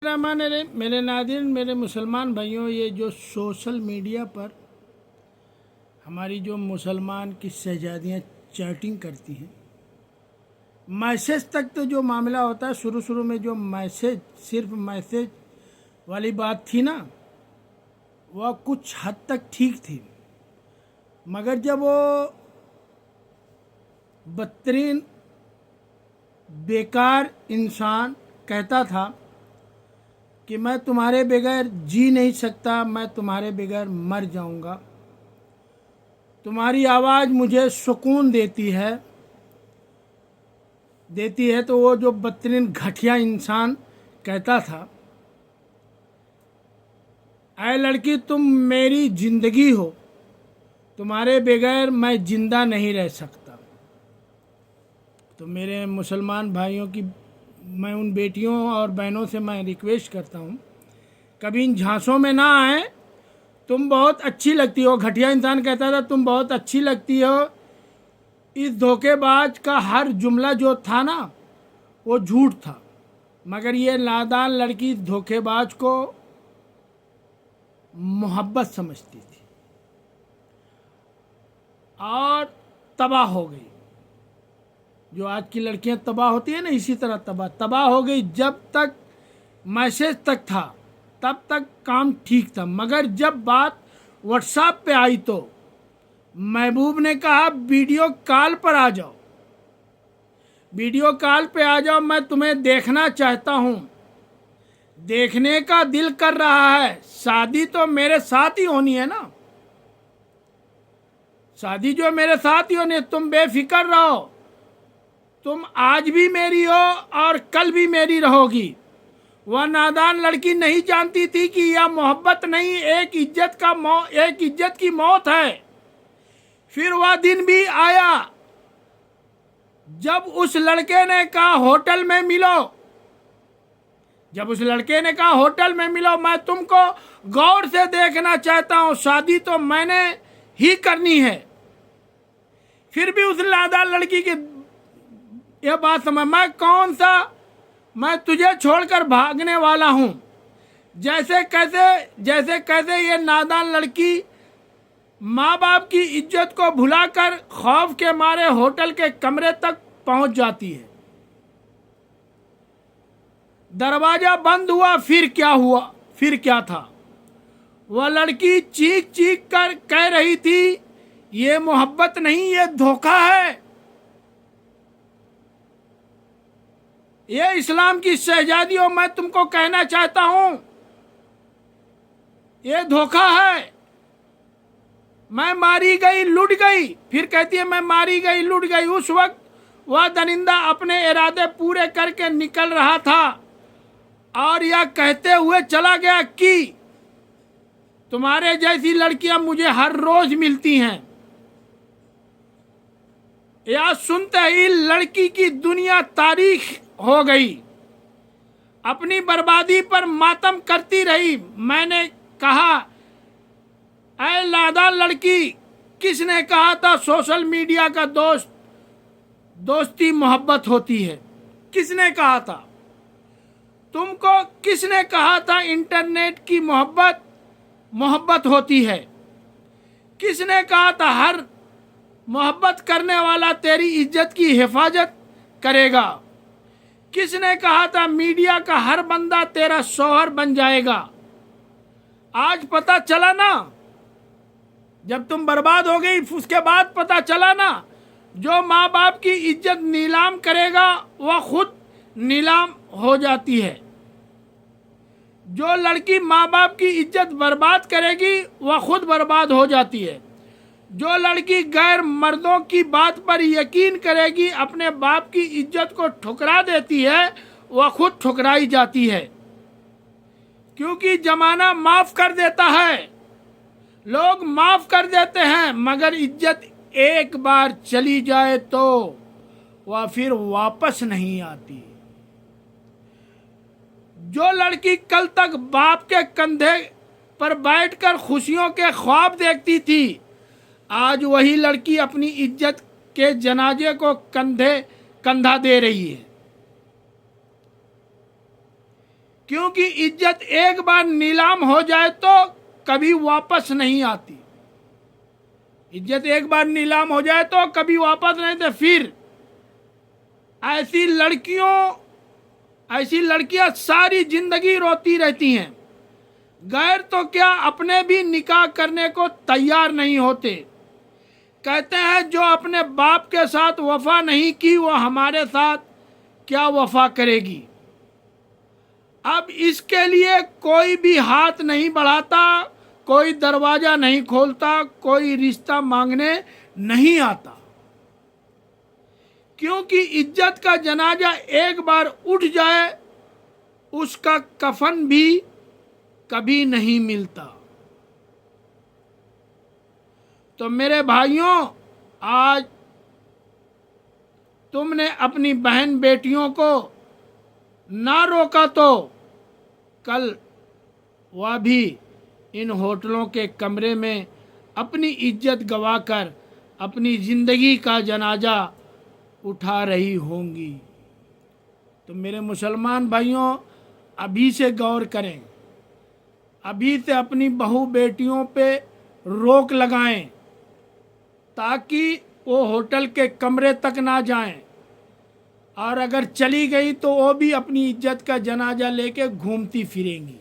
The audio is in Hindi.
रहमान रहीम। मेरे नाज़रीन, मेरे मुसलमान भाइयों, ये जो सोशल मीडिया पर हमारी जो मुसलमान की शहजादियाँ चैटिंग करती हैं, मैसेज तक तो जो मामला होता है, शुरू शुरू में जो मैसेज, सिर्फ मैसेज वाली बात थी ना, वह कुछ हद तक ठीक थी। मगर जब वो बदतरीन बेकार इंसान कहता था कि मैं तुम्हारे बगैर जी नहीं सकता, मैं तुम्हारे बगैर मर जाऊंगा, तुम्हारी आवाज़ मुझे सुकून देती है, तो वो जो बदतरीन घटिया इंसान कहता था, ऐ लड़की तुम मेरी ज़िंदगी हो, तुम्हारे बगैर मैं ज़िंदा नहीं रह सकता। तो मेरे मुसलमान भाइयों की, मैं उन बेटियों और बहनों से मैं रिक्वेस्ट करता हूँ, कभी इन झांसों में ना आए। तुम बहुत अच्छी लगती हो, घटिया इंसान कहता था तुम बहुत अच्छी लगती हो। इस धोखेबाज का हर जुमला जो था ना, वो झूठ था। मगर ये नादान लड़की इस धोखेबाज को मोहब्बत समझती थी और तबाह हो गई। जो आज की लड़कियां तबाह होती है ना, इसी तरह तबाह हो गई। जब तक मैसेज तक था तब तक काम ठीक था, मगर जब बात व्हाट्सएप पे आई तो महबूब ने कहा वीडियो कॉल पर आ जाओ, वीडियो कॉल पे आ जाओ, मैं तुम्हें देखना चाहता हूँ, देखने का दिल कर रहा है। शादी तो मेरे साथ ही होनी है ना, शादी जो मेरे साथ ही होनी है, तुम बेफिक्र रहो, तुम आज भी मेरी हो और कल भी मेरी रहोगी। वह नादान लड़की नहीं जानती थी कि यह मोहब्बत नहीं, एक इज्जत की मौत है। फिर वह दिन भी आया जब उस लड़के ने कहा होटल में मिलो, मैं तुमको गौर से देखना चाहता हूं, शादी तो मैंने ही करनी है। फिर भी उस नादान लड़की की यह बात समझ, मैं तुझे छोड़कर भागने वाला हूं। जैसे कैसे ये नादान लड़की माँ बाप की इज्जत को भुलाकर खौफ के मारे होटल के कमरे तक पहुंच जाती है। दरवाजा बंद हुआ, फिर क्या था? वह लड़की चीख चीख कर कह रही थी, ये मोहब्बत नहीं, ये धोखा है। ये इस्लाम की शहजादियों, मैं तुमको कहना चाहता हूं, ये धोखा है। मैं मारी गई, लुट गई। फिर कहती है मैं मारी गई, लुट गई। उस वक्त वह दरिंदा अपने इरादे पूरे करके निकल रहा था और यह कहते हुए चला गया कि तुम्हारे जैसी लड़कियां मुझे हर रोज मिलती हैं। यह सुनते ही लड़की की दुनिया तारीख हो गई, अपनी बर्बादी पर मातम करती रही। मैंने कहा, ऐ नादान लड़की, किसने कहा था सोशल मीडिया का दोस्ती मोहब्बत होती है? किसने कहा था तुमको? किसने कहा था इंटरनेट की मोहब्बत होती है? किसने कहा था हर मोहब्बत करने वाला तेरी इज्जत की हिफाजत करेगा? किसने कहा था मीडिया का हर बंदा तेरा शौहर बन जाएगा? आज पता चला ना, जब तुम बर्बाद हो गई, उसके बाद पता चला ना, जो माँ बाप की इज्जत नीलाम करेगा वह खुद नीलाम हो जाती है। जो लड़की माँ बाप की इज्जत बर्बाद करेगी वह खुद बर्बाद हो जाती है। जो लड़की गैर मर्दों की बात पर यकीन करेगी, अपने बाप की इज्जत को ठुकरा देती है, वह खुद ठुकराई जाती है। क्योंकि जमाना माफ कर देता है, लोग माफ कर देते हैं, मगर इज्जत एक बार चली जाए तो वह फिर वापस नहीं आती। जो लड़की कल तक बाप के कंधे पर बैठकर खुशियों के ख्वाब देखती थी, आज वही लड़की अपनी इज्जत के जनाजे को कंधा दे रही है। क्योंकि इज्जत एक बार नीलाम हो जाए तो कभी वापस नहीं आती। इज्जत एक बार नीलाम हो जाए तो कभी वापस नहीं आती। फिर ऐसी लड़कियां सारी जिंदगी रोती रहती हैं। गैर तो क्या, अपने भी निकाह करने को तैयार नहीं होते। कहते हैं जो अपने बाप के साथ वफा नहीं की वो हमारे साथ क्या वफा करेगी। अब इसके लिए कोई भी हाथ नहीं बढ़ाता, कोई दरवाजा नहीं खोलता, कोई रिश्ता मांगने नहीं आता। क्योंकि इज्जत का जनाजा एक बार उठ जाए उसका कफन भी कभी नहीं मिलता। तो मेरे भाइयों, आज तुमने अपनी बहन बेटियों को ना रोका तो कल वह भी इन होटलों के कमरे में अपनी इज्जत गंवाकर अपनी जिंदगी का जनाजा उठा रही होंगी। तो मेरे मुसलमान भाइयों, अभी से गौर करें, अभी से अपनी बहू बेटियों पे रोक लगाएं ताकि वो होटल के कमरे तक ना जाएं, और अगर चली गई तो वो भी अपनी इज्जत का जनाजा लेके घूमती फिरेंगी।